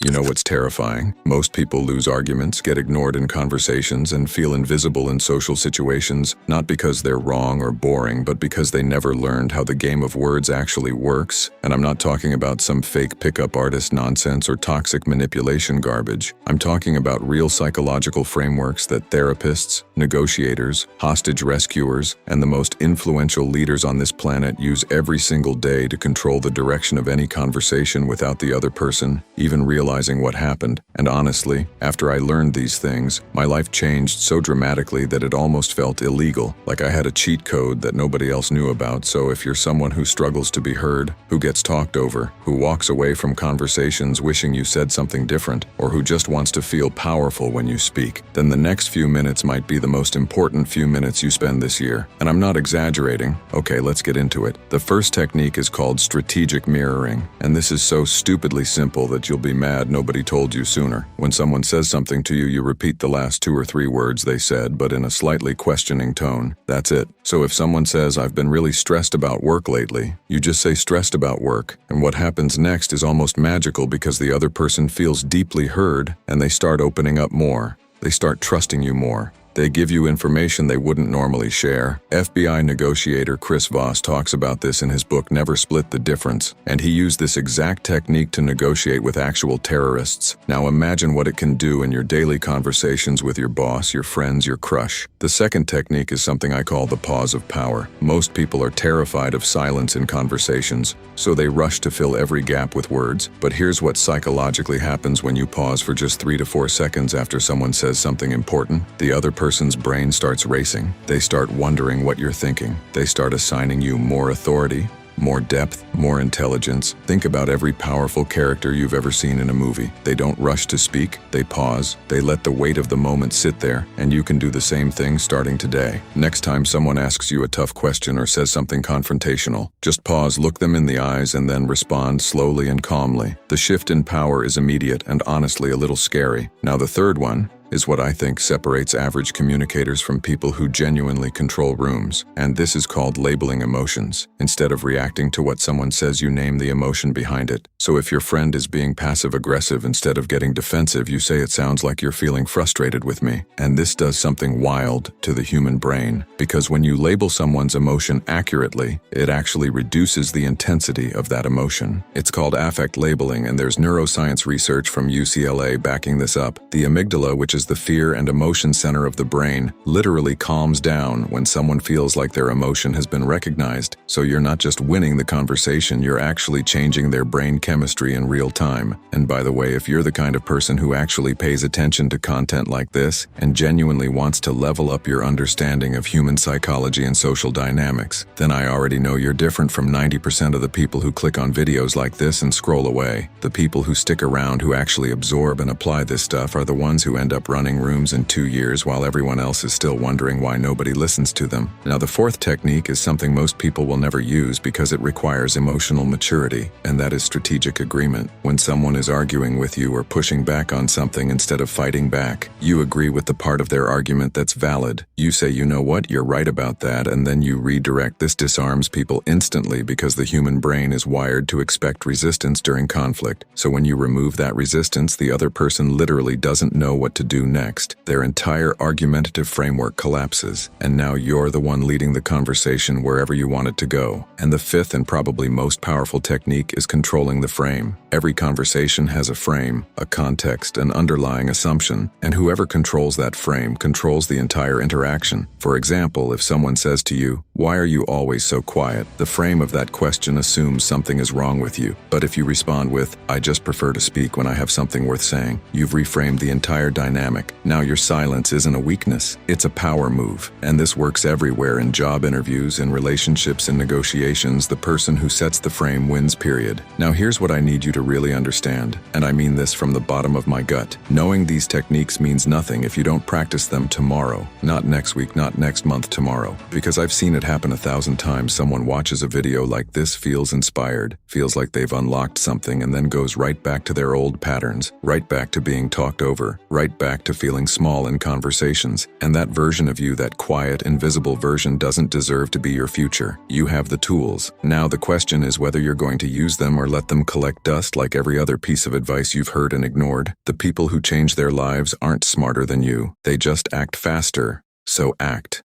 You know what's terrifying? Most people lose arguments, get ignored in conversations, and feel invisible in social situations, not because they're wrong or boring, but because they never learned how the game of words actually works. And I'm not talking about some fake pickup artist nonsense or toxic manipulation garbage. I'm talking about real psychological frameworks that therapists, negotiators, hostage rescuers, and the most influential leaders on this planet use every single day to control the direction of any conversation without the other person even realizing what happened. And honestly, after I learned these things, my life changed so dramatically that it almost felt illegal, like I had a cheat code that nobody else knew about. So if you're someone who struggles to be heard, who gets talked over, who walks away from conversations wishing you said something different, or who just wants to feel powerful when you speak, then the next few minutes might be the most important few minutes you spend this year. And I'm not exaggerating. Okay, let's get into it. The first technique is called strategic mirroring, and this is so stupidly simple that you'll be mad nobody told you sooner. When someone says something to you, you repeat the last 2 or 3 words they said, but in a slightly questioning tone. That's it. So if someone says, "I've been really stressed about work lately," you just say "stressed about work," and what happens next is almost magical because the other person feels deeply heard and they start opening up more. They start trusting you more. They give you information they wouldn't normally share. FBI negotiator Chris Voss talks about this in his book Never Split the Difference, and he used this exact technique to negotiate with actual terrorists. Now imagine what it can do in your daily conversations with your boss, your friends, your crush. The second technique is something I call the pause of power. Most people are terrified of silence in conversations, so they rush to fill every gap with words. But here's what psychologically happens when you pause for just 3 to 4 seconds after someone says something important. The other person's brain starts racing. They start wondering what you're thinking. They start assigning you more authority, more depth, more intelligence. Think about every powerful character you've ever seen in a movie. They don't rush to speak, they pause, they let the weight of the moment sit there, and you can do the same thing starting today. Next time someone asks you a tough question or says something confrontational, just pause, look them in the eyes, and then respond slowly and calmly. The shift in power is immediate and honestly a little scary. Now the third one is what I think separates average communicators from people who genuinely control rooms, and this is called labeling emotions. Instead of reacting to what someone says, you name the emotion behind it. So if your friend is being passive-aggressive, instead of getting defensive, you say, "It sounds like you're feeling frustrated with me." And this does something wild to the human brain, because when you label someone's emotion accurately, it actually reduces the intensity of that emotion. It's called affect labeling, and there's neuroscience research from UCLA backing this up. The amygdala, which is the fear and emotion center of the brain, literally calms down when someone feels like their emotion has been recognized. So you're not just winning the conversation, you're actually changing their brain chemistry in real time. And by the way, if you're the kind of person who actually pays attention to content like this and genuinely wants to level up your understanding of human psychology and social dynamics, then I already know you're different from 90% of the people who click on videos like this and scroll away. The people who stick around, who actually absorb and apply this stuff, are the ones who end up running rooms in 2 years while everyone else is still wondering why nobody listens to them. Now the fourth technique is something most people will never use because it requires emotional maturity, and that is strategic agreement. When someone is arguing with you or pushing back on something instead of fighting back, you agree with the part of their argument that's valid. You say, "You know what, you're right about that," and then you redirect. This disarms people instantly because the human brain is wired to expect resistance during conflict. So when you remove that resistance, the other person literally doesn't know what to do next. Their entire argumentative framework collapses, and now you're the one leading the conversation wherever you want it to go. And the fifth and probably most powerful technique is controlling the frame. Every conversation has a frame, a context, an underlying assumption, and whoever controls that frame controls the entire interaction. For example, if someone says to you, "Why are you always so quiet?" the frame of that question assumes something is wrong with you. But if you respond with, "I just prefer to speak when I have something worth saying," you've reframed the entire dynamic. Now your silence isn't a weakness, it's a power move. And this works everywhere, in job interviews, in relationships, in negotiations. The person who sets the frame wins, period. Now here's what I need you to really understand, and I mean this from the bottom of my gut. Knowing these techniques means nothing if you don't practice them tomorrow. Not next week, not next month, tomorrow. Because I've seen it happen 1,000 times. Someone watches a video like this, feels inspired, feels like they've unlocked something, and then goes right back to their old patterns, right back to being talked over, right back back to feeling small in conversations, and that version of you, that quiet, invisible version, doesn't deserve to be your future. You have the tools. Now the question is whether you're going to use them or let them collect dust like every other piece of advice you've heard and ignored. The people who change their lives aren't smarter than you. They just act faster. So act.